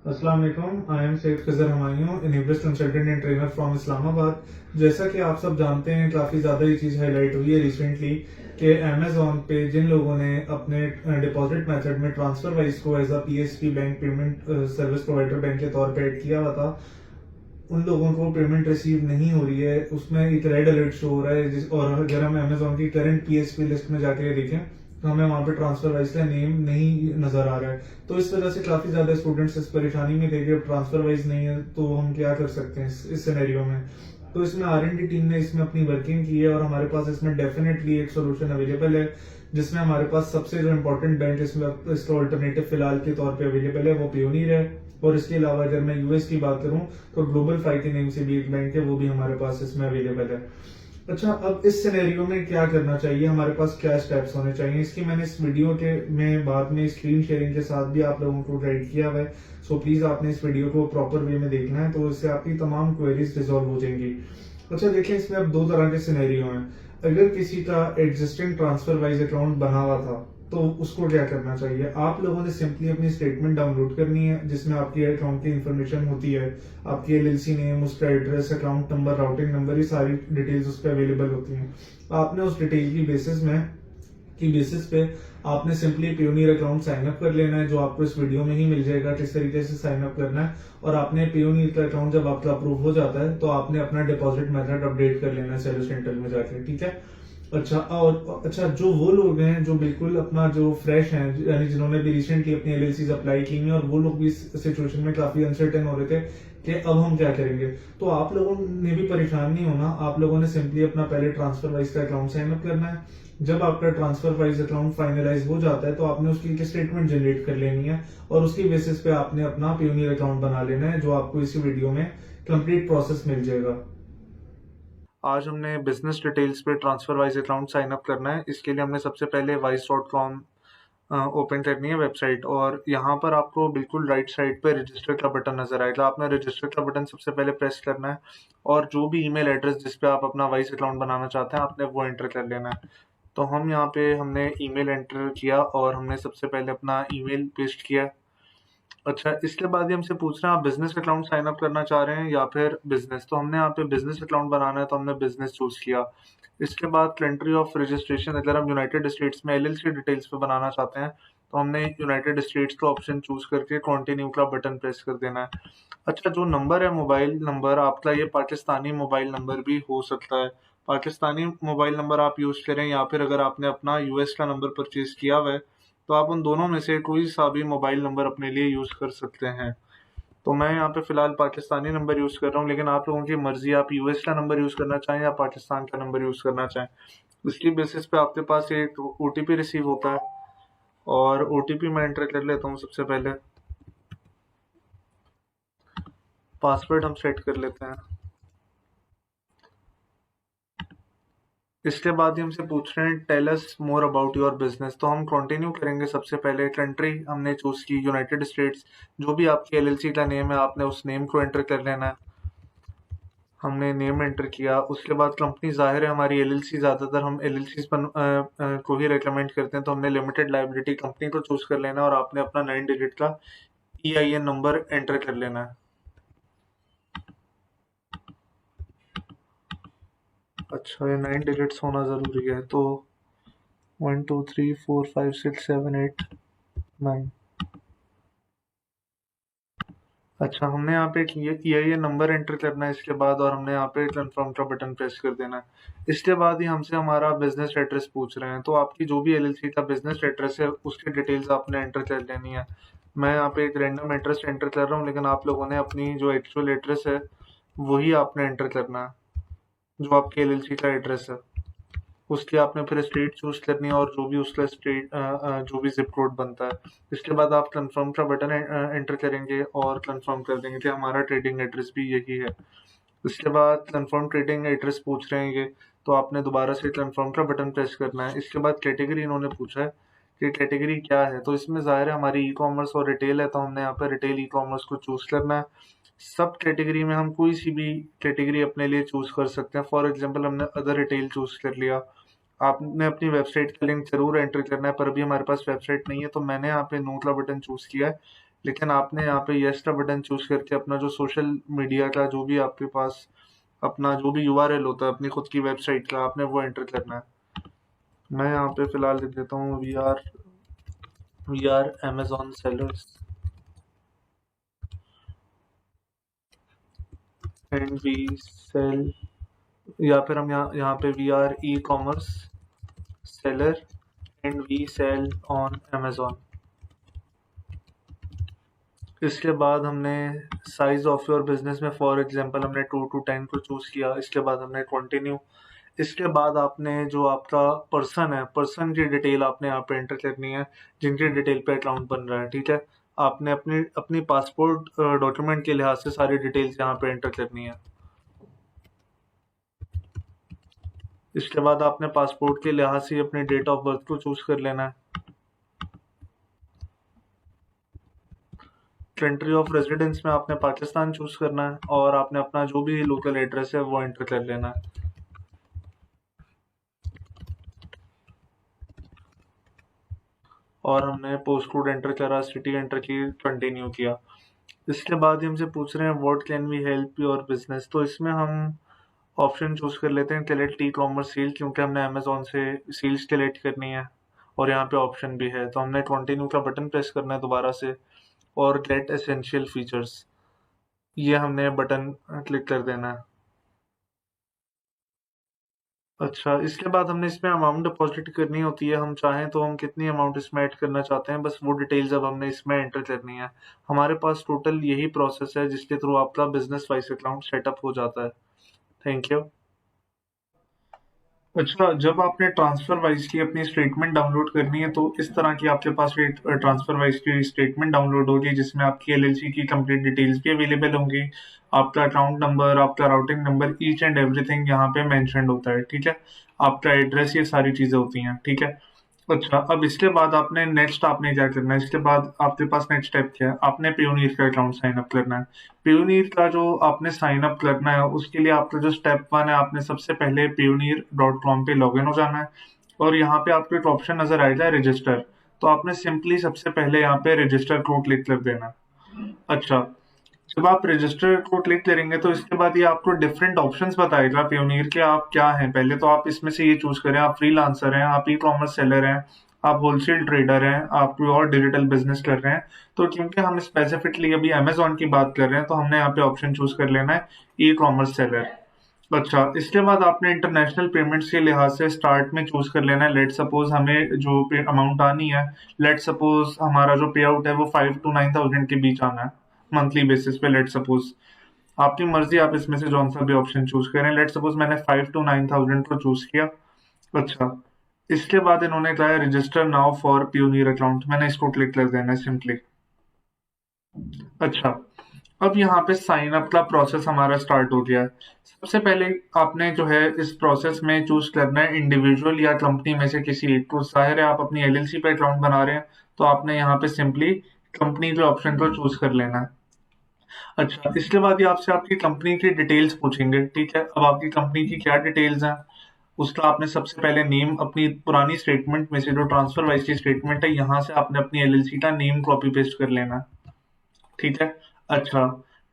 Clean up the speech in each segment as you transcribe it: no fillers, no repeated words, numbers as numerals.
अस्सलाम वालेकुम। I am Syed Khizar Humayun, enables consultant and trainer from Islamabad. जैसा कि आप सब जानते हैं, काफ़ी ज़्यादा ये चीज़ हाईलाइट हुई है रिसेंटली कि अमेजोन पे जिन लोगों ने अपने डिपॉजिट मेथड में ट्रांसफर वाइज को as a PSP bank payment service provider bank के तौर पे ऐड किया हुआ था, उन लोगों को पेमेंट रिसीव नहीं हो रही है। उसमें एक रेड अलर्ट शो हो रहा है और अगर हम अमेजोन की करंट पीएसपी लिस्ट में जाके देखें तो हमें वहां पे ट्रांसफर वाइज का नेम नहीं नजर आ रहा है। तो इस वजह से काफी ज्यादा स्टूडेंट्स इस परेशानी में थे कि अब ट्रांसफर वाइज नहीं है तो हम क्या कर सकते हैं इस सिनेरियो में। तो इसमें आर&डी टीम ने इसमें अपनी वर्किंग की है और हमारे पास इसमें डेफिनेटली एक सोल्यूशन अवेलेबल है, जिसमें हमारे पास सबसे जो इम्पोर्टेंट बैंक इसमें इसका ऑल्टरनेटिव फिलहाल के तौर पे अवेलेबल है वो पियोनियर है। और इसके अलावा अगर मैं यूएस की बात करूं तो ग्लोबल फाई के नेम से भी एक बैंक है, वो भी हमारे पास इसमें अवेलेबल है। अच्छा, अब इस सिनेरियो में क्या करना चाहिए, हमारे पास क्या स्टेप्स होने चाहिए, इसकी मैंने इस वीडियो के में बाद में स्क्रीन शेयरिंग के साथ भी आप लोगों को गाइड किया हुआ है। सो प्लीज आपने इस वीडियो को प्रॉपर वे में देखना है, तो इससे आपकी तमाम क्वेरीज रिजॉल्व हो जाएंगी। अच्छा देखिए, इसमें अब दो तरह के सिनेरियो हैं। अगर किसी का एग्जिस्टिंग ट्रांसफर वाइज अकाउंट बना हुआ था तो उसको क्या करना चाहिए। आप लोगों ने सिंपली अपनी स्टेटमेंट डाउनलोड करनी है जिसमें आपकी अकाउंट की इन्फॉर्मेशन होती है, आपकी एलएलसी नेम, उसका address, account number, routing number, ये सारी डिटेल्स उस पर अवेलेबल होती हैं। आपने उस डिटेल की बेसिस पे आपने simply Payoneer account sign up कर लेना है, जो आपको इस वीडियो में ही मिल जाएगा किस तरीके से साइन अप करना है। और आपने पियोनियर का अकाउंट जब आपका अप्रूव हो जाता है तो आपने अपना डिपॉजिट मेथड अपडेट कर लेना है सेलर सेंटर में जाके, ठीक है। अच्छा, जो वो लोग हैं जो बिल्कुल अपना जो फ्रेश हैं, यानी जिन्होंने भी रिसेंटली अपनी एलएलसीज अप्लाई की हैं और वो लोग भी इस सिचुएशन में काफी अनसर्टेन हो रहे थे कि अब हम क्या करेंगे, तो आप लोगों ने भी परेशान नहीं होना। आप लोगों ने सिंपली अपना पहले ट्रांसफर वाइज का अकाउंट साइन अप करना है। जब आपका ट्रांसफर वाइज अकाउंट फाइनलाइज हो जाता है तो आपने उसकी एक स्टेटमेंट जनरेट कर लेनी है और उसकी बेसिस पे आपने अपना पियोनियर अकाउंट बना लेना है, जो आपको इसी वीडियो में कंप्लीट प्रोसेस मिल जाएगा। आज हमने बिजनेस डिटेल्स पे TransferWise account sign up करना है। इसके लिए हमने सबसे पहले wise.com ओपन करनी है वेबसाइट, और यहाँ पर आपको बिल्कुल राइट साइड पे रजिस्टर का बटन नजर आएगा। आपने रजिस्टर का बटन सबसे पहले प्रेस करना है और जो भी ईमेल एड्रेस जिस पे आप अपना वाइस अकाउंट बनाना चाहते हैं आपने वो एंटर कर लेना है। तो हम यहाँ पे हमने ईमेल एंटर किया और हमने सबसे पहले अपना ईमेल पेस्ट किया। अच्छा, इसके बाद ही हमसे पूछ रहे हैं आप बिजनेस अकाउंट साइन अप करना चाह रहे हैं या फिर बिजनेस। तो हमने यहाँ पे बिजनेस अकाउंट बनाना है तो हमने बिजनेस चूज किया। इसके बाद कंट्री ऑफ रजिस्ट्रेशन, अगर हम यूनाइटेड स्टेट्स में एलएलसी डिटेल्स पे बनाना चाहते हैं तो हमने यूनाइटेड स्टेट्स का ऑप्शन चूज करके कंटिन्यू का बटन प्रेस कर देना है। अच्छा, जो नंबर है मोबाइल नंबर आपका, ये पाकिस्तानी मोबाइल नंबर भी हो सकता है। पाकिस्तानी मोबाइल नंबर आप यूज करें या फिर अगर आपने अपना यूएस का नंबर परचेज किया हुआ है तो आप उन दोनों में से कोई सा भी मोबाइल नंबर अपने लिए यूज कर सकते हैं। तो मैं यहाँ पे फिलहाल पाकिस्तानी नंबर यूज कर रहा हूँ, लेकिन आप लोगों की मर्जी, आप यूएस का नंबर यूज करना चाहें या पाकिस्तान का नंबर यूज करना चाहें। उसकी बेसिस पे आपके पास एक ओटीपी रिसीव होता है और ओटीपी मैं एंटर कर लेता हूँ। सबसे पहले पासवर्ड हम सेट कर लेते हैं। इसके बाद ही हमसे पूछ रहे हैं tell us more about your business. तो हम कंटिन्यू करेंगे। सबसे पहले कंट्री हमने चूज की यूनाइटेड स्टेट्स। जो भी आपकी एलएलसी का नेम है आपने उस नेम को एंटर कर लेना है। हमने नेम एंटर किया। उसके बाद कंपनी, जाहिर है हमारी एलएलसी, ज्यादातर हम एलएलसी को ही रेकमेंड करते हैं, तो हमने लिमिटेड लाइबिलिटी कंपनी को चूज कर लेना है और आपने अपना 9 डिजिट का ईआईएन नंबर एंटर कर लेना है। अच्छा, ये 9 डिजिट्स होना जरूरी है, तो 1 2 3 4 5 6 7 8 9। अच्छा, हमने यहाँ पे ये नंबर एंटर करना है इसके बाद, और हमने यहाँ पे कंफर्म का बटन प्रेस कर देना है। इसके बाद ही हमसे हमारा बिजनेस एड्रेस पूछ रहे हैं, तो आपकी जो भी एलएलसी का बिजनेस एड्रेस है उसकी डिटेल्स आपने एंटर कर लेनी है। मैं यहाँ पे एक रैंडम एड्रेस एंटर कर रहा हूँ, लेकिन आप लोगों ने अपनी जो एक्चुअल एड्रेस है वही आपने एंटर करना है, जो आपके एलएलसी का एड्रेस है। उसकी आपने फिर स्टेट चूज करनी है और जो भी उसका स्टेट जो भी जिप कोड बनता है। इसके बाद आप कंफर्म का बटन एंटर करेंगे और कंफर्म कर देंगे कि हमारा ट्रेडिंग एड्रेस भी यही है। इसके बाद कंफर्म ट्रेडिंग एड्रेस पूछ रहे हैं ये, तो आपने दोबारा से कंफर्म का बटन प्रेस करना है। इसके बाद कैटेगरी इन्होंने पूछा है कि कैटेगरी क्या है, तो इसमें जाहिर है हमारी ई कॉमर्स और रिटेल है, तो हमने यहाँ पर रिटेल ई कॉमर्स को चूज करना है। सब कैटेगरी में हम कोई सी भी कैटेगरी अपने लिए चूज कर सकते हैं। फॉर एग्जांपल हमने अदर रिटेल चूज कर लिया। आपने अपनी वेबसाइट का लिंक जरूर एंटर करना है, पर अभी हमारे पास वेबसाइट नहीं है तो मैंने यहाँ पे नो का बटन चूज किया है, लेकिन आपने यहाँ पे यस का बटन चूज करके अपना जो सोशल मीडिया का जो भी आपके पास अपना जो भी यूआरएल होता है अपनी खुद की वेबसाइट का, आपने वो एंटर करना है। मैं यहाँ पे फिलहाल लिख देता हूँ we are Amazon sellers and we sell, या फिर हम यहाँ पे we are e commerce seller and we sell on Amazon. इसके बाद हमने साइज ऑफ योर बिजनेस में फॉर एग्जांपल हमने 2 to 10 को चूज किया। इसके बाद हमने कंटिन्यू। इसके बाद आपने जो आपका पर्सन है, पर्सन की डिटेल आपने यहाँ पे एंटर करनी है, जिनकी डिटेल पे अकाउंट बन रहा है। ठीक है, आपने अपनी अपनी पासपोर्ट डॉक्यूमेंट के लिहाज से सारी डिटेल्स यहाँ पे एंटर करनी है। इसके बाद आपने पासपोर्ट के लिहाज से अपनी डेट ऑफ बर्थ को चूज कर लेना है। कंट्री ऑफ रेजिडेंस में आपने पाकिस्तान चूज करना है और आपने अपना जो भी लोकल एड्रेस है वो एंटर कर लेना है। और हमने पोस्ट कोड एंटर करा, सिटी एंटर की, कंटिन्यू किया। इसके बाद ही हमसे पूछ रहे हैं what can we help your business. तो इसमें हम ऑप्शन चूज कर लेते हैं कलेक्ट ई कॉमर्स सेल, क्योंकि हमने अमेजोन से सेल्स कलेक्ट करनी है और यहाँ पे ऑप्शन भी है। तो हमने कंटिन्यू का बटन प्रेस करना है दोबारा से, और गेट एसेंशियल फीचर्स ये हमने बटन क्लिक कर देना है। अच्छा, इसके बाद हमने इसमें अमाउंट डिपॉजिट करनी होती है। हम चाहें तो हम कितनी अमाउंट इसमें ऐड करना चाहते हैं, बस वो डिटेल्स अब हमने इसमें एंटर करनी है। हमारे पास टोटल यही प्रोसेस है जिसके थ्रू आपका बिजनेस वाइज अकाउंट सेटअप हो जाता है। Thank you. अच्छा, जब आपने ट्रांसफर वाइज की अपनी स्टेटमेंट डाउनलोड करनी है तो इस तरह की आपके पास ट्रांसफर वाइज की स्टेटमेंट डाउनलोड होगी, जिसमें आपकी एलएलसी की कंप्लीट डिटेल्स भी अवेलेबल होंगी। आपका अकाउंट नंबर, आपका routing number, each and everything यहाँ पे मेंशन होता है। ठीक है, आपका एड्रेस, ये सारी चीजें होती हैं। ठीक है। अच्छा, अब इसके बाद आपने नेक्स्ट आपने क्या करना है, इसके बाद आपके पास नेक्स्ट स्टेप क्या है, आपने पेयोनियर का अकाउंट साइन अप करना है। पेयोनियर का जो आपने साइन अप करना है उसके लिए आपका जो स्टेप 1 है, आपने सबसे पहले payoneer.com पे लॉगिन हो जाना है और यहाँ पे आपको एक ऑप्शन नजर आएगा रजिस्टर। तो आपने सिंपली सबसे पहले यहाँ पे रजिस्टर को क्लिक कर देना है। अच्छा, जब आप रजिस्टर को क्लिक करेंगे तो इसके बाद ये आपको डिफरेंट ऑप्शंस बताएगा पेयोनियर के आप क्या हैं। पहले तो आप इसमें से ये चूज करें, आप फ्रीलांसर हैं, आप ई कॉमर्स सेलर हैं, आप होलसेल ट्रेडर हैं, आप कोई और डिजिटल बिजनेस कर रहे हैं। तो क्योंकि हम स्पेसिफिकली अभी अमेजोन की बात कर रहे हैं तो हमने यहाँ पे ऑप्शन चूज कर लेना है ई कॉमर्स सेलर। अच्छा, इसके बाद आपने इंटरनेशनल पेमेंट्स के लिहाज से स्टार्ट में चूज कर लेना है। लेट सपोज हमें जो अमाउंट आनी है, लेट सपोज हमारा जो पे आउट है वो 5 to 9,000 के बीच आना है मंथली बेसिस पे। लेट सपोज आपकी मर्जी, आप इसमें से जौन सा भी ऑप्शन चूज करें। लेट सपोज मैंने 5 to 9,000 को चूज किया। अच्छा, इसके बाद इन्होंने कहा है register now for pioneer account, मैंने इसको क्लिक कर देना है सिंपली। अच्छा, अब यहाँ पे साइन अप का प्रोसेस हमारा स्टार्ट हो गया है। सबसे पहले आपने जो है इस प्रोसेस में चूज करना है इंडिविजुअल या कंपनी में से किसी एक को। जाहिर है आप अपनी एलएलसी पे अकाउंट बना रहे हैं तो आपने यहाँ पे सिंपली कंपनी के ऑप्शन को चूज कर लेना है। अच्छा, इसके बाद ये आपसे आपकी कंपनी की डिटेल्स पूछेंगे। ठीक है, अब आपकी कंपनी की क्या डिटेल्स हैं उसका आपने सबसे पहले नेम, अपनी पुरानी स्टेटमेंट में से जो ट्रांसफर वाइज की स्टेटमेंट है यहाँ से आपने अपनी एलएलसी का नेम कॉपी पेस्ट कर लेना है। ठीक है। अच्छा,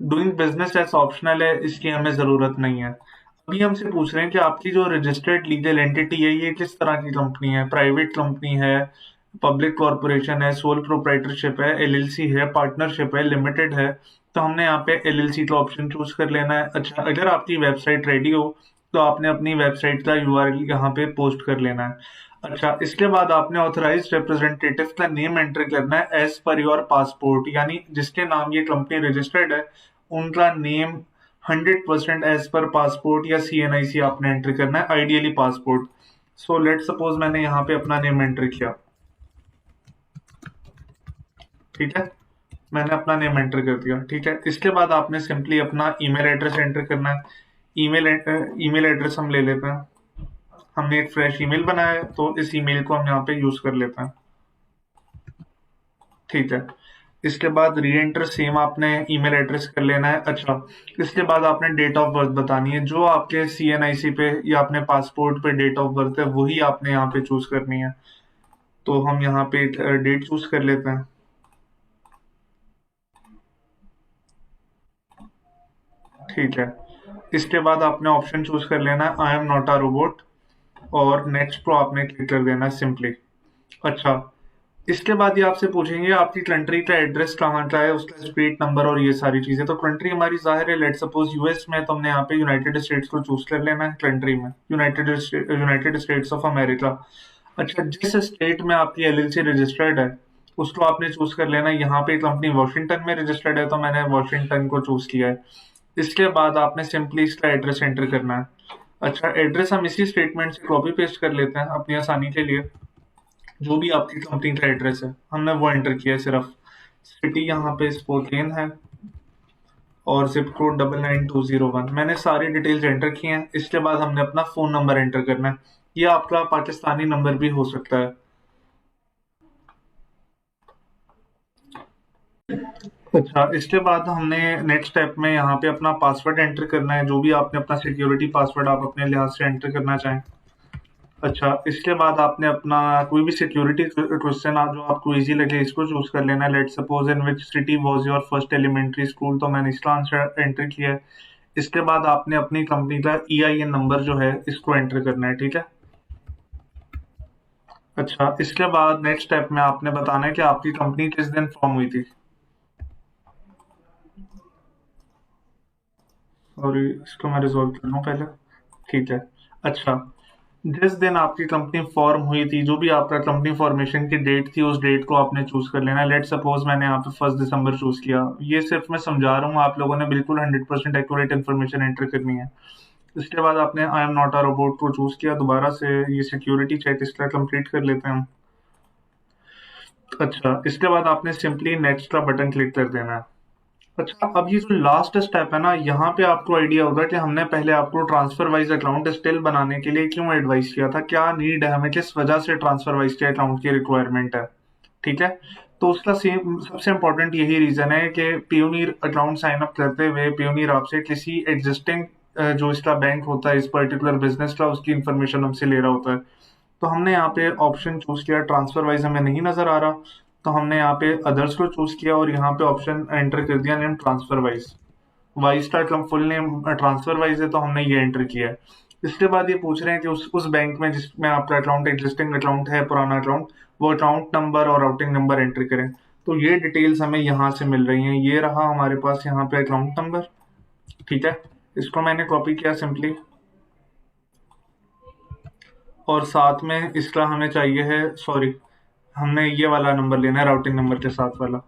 डूइंग बिजनेस एज ऑप्शनल है, इसकी हमें जरूरत नहीं है। अभी हमसे पूछ रहे हैं कि आपकी जो रजिस्टर्ड लीगल एंटिटी है ये किस तरह की कंपनी है, प्राइवेट कंपनी है, पब्लिक कॉर्पोरेशन है, सोल प्रोप्राइटरशिप है, एलएलसी है, पार्टनरशिप है, लिमिटेड है। तो हमने यहाँ पे एलएलसी का ऑप्शन चूज कर लेना है। अच्छा, अगर आपकी वेबसाइट रेडी हो तो आपने अपनी वेबसाइट का यूआरएल यहाँ पे पोस्ट कर लेना है। अच्छा, इसके बाद आपने ऑथराइज रिप्रेजेंटेटिव का नेम एंटर करना है एज पर योर पासपोर्ट, यानी जिसके नाम ये कंपनी रजिस्टर्ड है उनका नेम 100% एज पर पासपोर्ट या सीएनआईसी आपने एंटर करना है, ideally passport. So let suppose मैंने यहाँ पे अपना नेम एंटर किया। ठीक है, मैंने अपना नेम एंटर कर दिया। ठीक है, इसके बाद आपने सिंपली अपना ईमेल एड्रेस एंटर करना है। ईमेल एड्रेस हम ले लेते हैं। हमने एक फ्रेश ईमेल बनाया है तो इस ईमेल को हम यहाँ पे यूज कर लेते हैं। ठीक है, इसके बाद री एंटर सेम आपने ईमेल एड्रेस कर लेना है। अच्छा, इसके बाद आपने डेट ऑफ बर्थ बतानी है, जो आपके सीएनआईसी पे या अपने पासपोर्ट पे डेट ऑफ बर्थ है वही आपने यहाँ पे चूज करनी है। तो हम यहाँ पे डेट चूज कर लेते हैं। ठीक है। इसके बाद आपने ऑप्शन चूज कर लेना है I am not a robot, और नेक्स्ट को आपने क्लिक कर देना है सिंपली। अच्छा, इसके बाद ये आपसे पूछेंगे आपकी कंट्री का एड्रेस कहाँ का है, उसका स्ट्रीट नंबर और ये सारी चीजें। तो कंट्री हमारी जाहिर है, लेट सपोज यूएस में, तो हमने यहाँ पे यूनाइटेड स्टेट्स को चूज कर लेना है कंट्री में, यूनाइटेड स्टेट्स ऑफ अमेरिका। अच्छा, जिस स्टेट में आपकी एलएलसी रजिस्टर्ड है उसको आपने चूज कर लेना है। यहाँ पे कंपनी वॉशिंगटन में रजिस्टर्ड है तो मैंने वॉशिंगटन को चूज किया है। इसके बाद आपने सिंपली इसका एड्रेस एंटर करना है। अच्छा, एड्रेस हम इसी स्टेटमेंट से कॉपी पेस्ट कर लेते हैं अपनी आसानी के लिए। जो भी आपकी कंपनी का एड्रेस है हमने वो एंटर किया है सिर्फ। सिटी यहाँ पे स्पोकेन है और जिप कोड 99201, मैंने सारी डिटेल्स एंटर की हैं। इसके बाद हमने अपना फोन नंबर एंटर करना है। ये आपका पाकिस्तानी नंबर भी हो सकता है। अच्छा, इसके बाद हमने नेक्स्ट स्टेप में यहाँ पे अपना पासवर्ड एंटर करना है, जो भी आपने अपना सिक्योरिटी पासवर्ड आप अपने लिहाज से एंटर करना चाहें। अच्छा, इसके बाद आपने अपना कोई भी सिक्योरिटी क्वेश्चन जो आपको इजी लगे इसको चूज कर लेना है। Let suppose in which city was your first elementary school, तो मैंने इसका आंसर एंटर किया है। इसके बाद आपने अपनी कंपनी का EIN नंबर जो है इसको एंटर करना है, ठीक है। अच्छा, इसके बाद नेक्स्ट स्टेप में आपने बताना है कि आपकी कंपनी किस दिन फॉर्म हुई थी। और इसको मैं रिजॉल्व कर लूँ पहले। ठीक है। अच्छा, जिस दिन आपकी कंपनी फॉर्म हुई थी, जो भी आपका कंपनी फॉर्मेशन की डेट थी, उस डेट को आपने चूज कर लेना है। लेट सपोज मैंने यहाँ पे 1 दिसंबर चूज किया। ये सिर्फ मैं समझा रहा हूँ, आप लोगों ने बिल्कुल 100% एक्यूरेट इन्फॉर्मेशन एंटर करनी है। इसके बाद आपने I am not a robot को चूज किया। दोबारा से ये सिक्योरिटी चेक इसका कंप्लीट कर लेते हैं हम। अच्छा, इसके बाद आपने सिंपली नेक्स्ट का बटन क्लिक कर देना है। अच्छा, अब ये जो लास्ट स्टेप है ना, यहाँ पे आपको आइडिया होगा कि हमने पहले आपको ट्रांसफर वाइज अकाउंट स्टिल बनाने के लिए क्यों एडवाइस किया था, क्या नीड है हमें, किस वजह से ट्रांसफर वाइज के अकाउंट की रिक्वायरमेंट है। ठीक है। तो उसका सेम सबसे इंपॉर्टेंट यही रीजन है कि पियोनीर अकाउंट साइन अप करते हुए पियोनीर आपसे किसी एग्जिस्टिंग जो इसका बैंक होता है इस पर्टिकुलर बिजनेस का, उसकी इंफॉर्मेशन हमसे ले रहा होता है। तो हमने यहाँ पे ऑप्शन चूज किया, ट्रांसफर वाइज हमें नहीं नजर आ रहा, तो हमने यहाँ पे अदर्स को चूज किया और यहाँ पे ऑप्शन एंटर कर दिया नेम ट्रांसफर वाइज। वाइज का फुल नेम ट्रांसफर वाइज है तो हमने ये एंटर किया है। इसके बाद ये पूछ रहे हैं कि उस बैंक में जिसमें आपका अकाउंट एग्जिस्टिंग अकाउंट है, पुराना अकाउंट, वो अकाउंट नंबर और राउटिंग नंबर एंटर करें। तो ये डिटेल्स हमें यहाँ से मिल रही हैं। ये रहा हमारे पास यहाँ पे अकाउंट नंबर, ठीक है। इसको मैंने कॉपी किया सिंपली, और साथ में इसका हमें चाहिए है, सॉरी, हमने ये वाला नंबर लेना है राउटिंग नंबर के साथ वाला।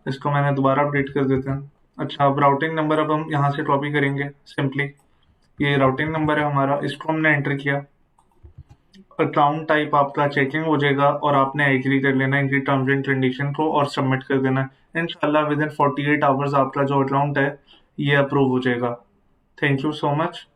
इसको मैंने दोबारा अपडेट कर देते हैं। अच्छा, अब राउटिंग नंबर अब हम यहाँ से कॉपी करेंगे सिंपली। ये राउटिंग नंबर है हमारा, इसको हमने एंटर किया। अकाउंट टाइप आपका चेकिंग हो जाएगा और आपने एग्री कर लेना है इनकी टर्म्स एंड कंडीशन को और सबमिट कर देना है। इंशाल्लाह विद इन 48 आवर्स आपका जो अकाउंट है ये अप्रूव हो जाएगा। Thank you so much.